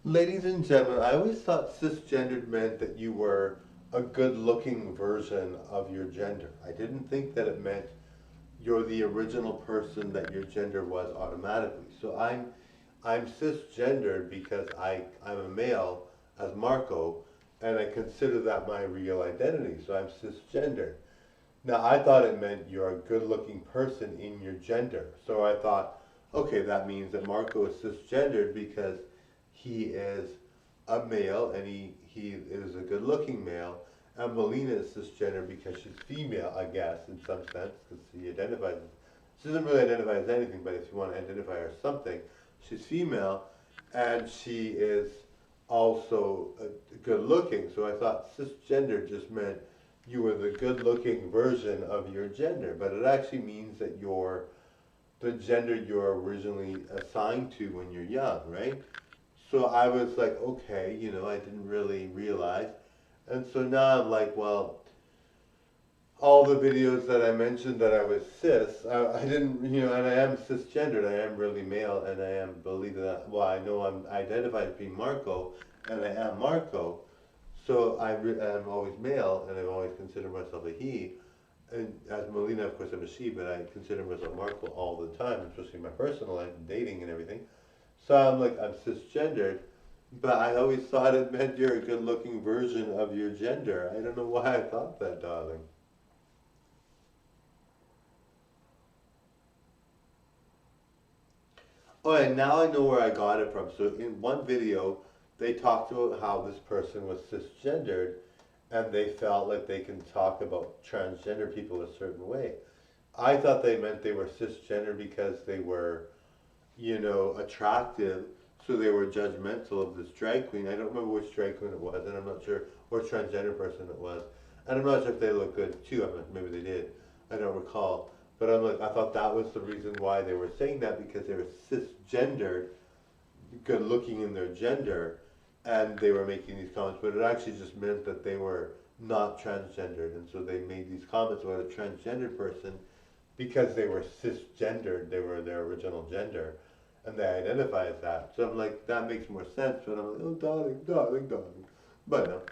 Ladies and gentlemen, I always thought cisgendered meant that you were a good-looking version of your gender. I didn't think that it meant you're the original person that your gender was automatically. So I'm cisgendered because I'm a male as Marco, and I consider that my real identity. So I'm cisgendered. Now I thought it meant you're a good-looking person in your gender. So I thought, okay, that means that Marco is cisgendered because he is a male and he is a good-looking male, and Melina is cisgender because she's female, I guess, in some sense, because she doesn't really identify as anything, but if you want to identify her as something, she's female, and she is also good-looking. So I thought cisgender just meant you were the good-looking version of your gender, but it actually means that you're the gender you're originally assigned to when you're young, right? So I was like, okay, I didn't really realize. And so now I'm like, well, all the videos that I mentioned that I was cis, I didn't, and I am cisgendered, I am really male, and I am, believe that, well, I know I'm identified as being Marco, and I am Marco, so I'm always male, and I've always considered myself a he. And as Melina, of course, I'm a she, but I consider myself Marco all the time, especially in my personal life, dating and everything. So I'm like, I'm cisgendered, but I always thought it meant you're a good-looking version of your gender. I don't know why I thought that, darling. Oh, and now I know where I got it from. So in one video, they talked about how this person was cisgendered, and they felt like they can talk about transgender people a certain way. I thought they meant they were cisgender because they were attractive, so they were judgmental of this drag queen. I don't remember which drag queen it was, and I'm not sure which transgender person it was. And I'm not sure if they look good too. Maybe they did. I don't recall. But I'm like, I thought that was the reason why they were saying that, because they were cisgendered, good looking in their gender, and they were making these comments. But it actually just meant that they were not transgendered, and so they made these comments about a transgender person because they were cisgendered. They were their original gender, and they identify as that. So I'm like, that makes more sense. But I'm like, oh, darling, darling, darling. But no.